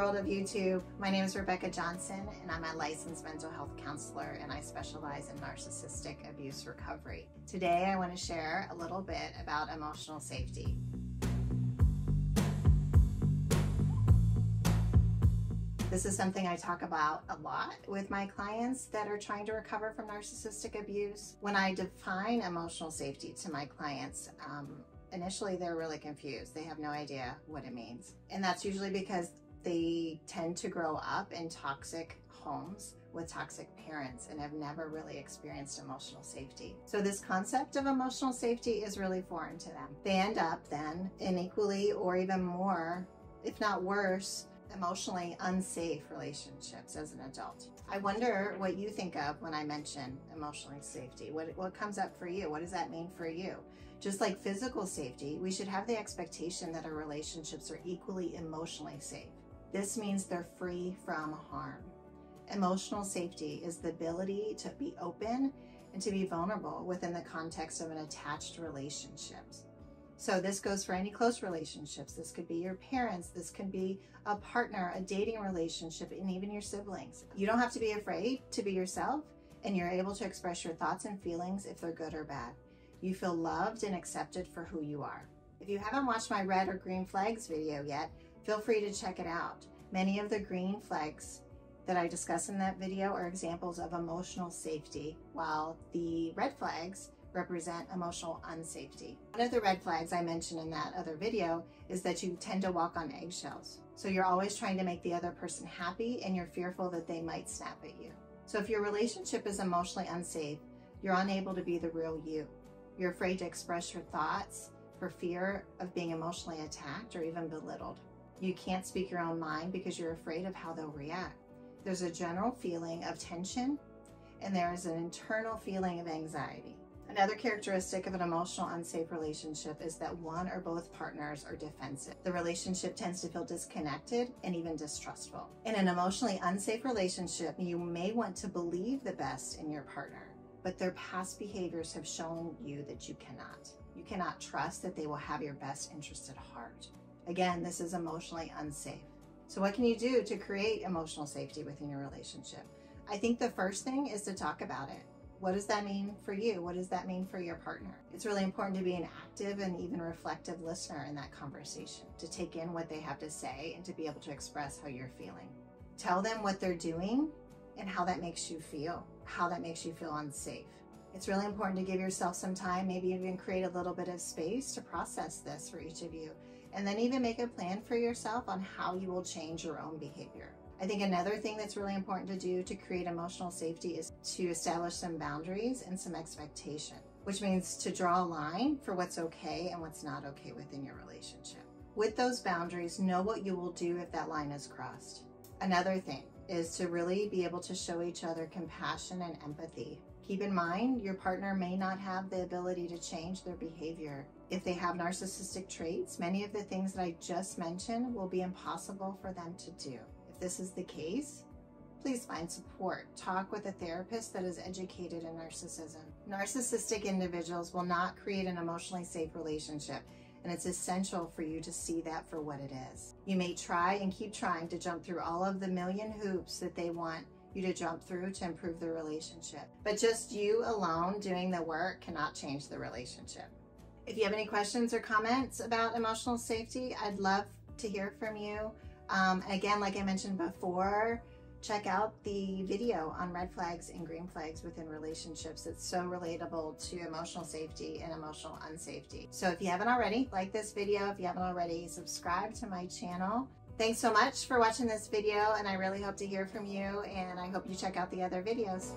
world of YouTube. My name is Rebecca Johnson, and I'm a licensed mental health counselor, and I specialize in narcissistic abuse recovery. Today, I want to share a little bit about emotional safety. This is something I talk about a lot with my clients that are trying to recover from narcissistic abuse. When I define emotional safety to my clients, initially they're really confused. They have no idea what it means. And that's usually because they tend to grow up in toxic homes with toxic parents and have never really experienced emotional safety. So this concept of emotional safety is really foreign to them. They end up then in equally or even more, if not worse, emotionally unsafe relationships as an adult. I wonder what you think of when I mention emotional safety. What comes up for you? What does that mean for you? Just like physical safety, we should have the expectation that our relationships are equally emotionally safe. This means they're free from harm. Emotional safety is the ability to be open and to be vulnerable within the context of an attached relationship. So this goes for any close relationships. This could be your parents, this could be a partner, a dating relationship, and even your siblings. You don't have to be afraid to be yourself, and you're able to express your thoughts and feelings if they're good or bad. You feel loved and accepted for who you are. If you haven't watched my red or green flags video yet, feel free to check it out. Many of the green flags that I discuss in that video are examples of emotional safety, while the red flags represent emotional unsafety. One of the red flags I mentioned in that other video is that you tend to walk on eggshells. So you're always trying to make the other person happy and you're fearful that they might snap at you. So if your relationship is emotionally unsafe, you're unable to be the real you. You're afraid to express your thoughts for fear of being emotionally attacked or even belittled. You can't speak your own mind because you're afraid of how they'll react. There's a general feeling of tension and there is an internal feeling of anxiety. Another characteristic of an emotional unsafe relationship is that one or both partners are defensive. The relationship tends to feel disconnected and even distrustful. In an emotionally unsafe relationship, you may want to believe the best in your partner, but their past behaviors have shown you that you cannot. You cannot trust that they will have your best interest at heart. Again, this is emotionally unsafe. So what can you do to create emotional safety within your relationship? I think the first thing is to talk about it. What does that mean for you? What does that mean for your partner? It's really important to be an active and even reflective listener in that conversation, to take in what they have to say and to be able to express how you're feeling. Tell them what they're doing and how that makes you feel, how that makes you feel unsafe. It's really important to give yourself some time, maybe even create a little bit of space to process this for each of you, and then even make a plan for yourself on how you will change your own behavior. I think another thing that's really important to do to create emotional safety is to establish some boundaries and some expectation, which means to draw a line for what's okay and what's not okay within your relationship. With those boundaries, know what you will do if that line is crossed. Another thing is to really be able to show each other compassion and empathy. Keep in mind, your partner may not have the ability to change their behavior. If they have narcissistic traits, many of the things that I just mentioned will be impossible for them to do. If this is the case, please find support. Talk with a therapist that is educated in narcissism. Narcissistic individuals will not create an emotionally safe relationship, and it's essential for you to see that for what it is. You may try and keep trying to jump through all of the million hoops that they want you to jump through to improve the relationship. But just you alone doing the work cannot change the relationship. If you have any questions or comments about emotional safety, I'd love to hear from you. Again, like I mentioned before, check out the video on red flags and green flags within relationships. It's so relatable to emotional safety and emotional unsafety. So if you haven't already, like this video. If you haven't already, subscribe to my channel. Thanks so much for watching this video, and I really hope to hear from you, and I hope you check out the other videos.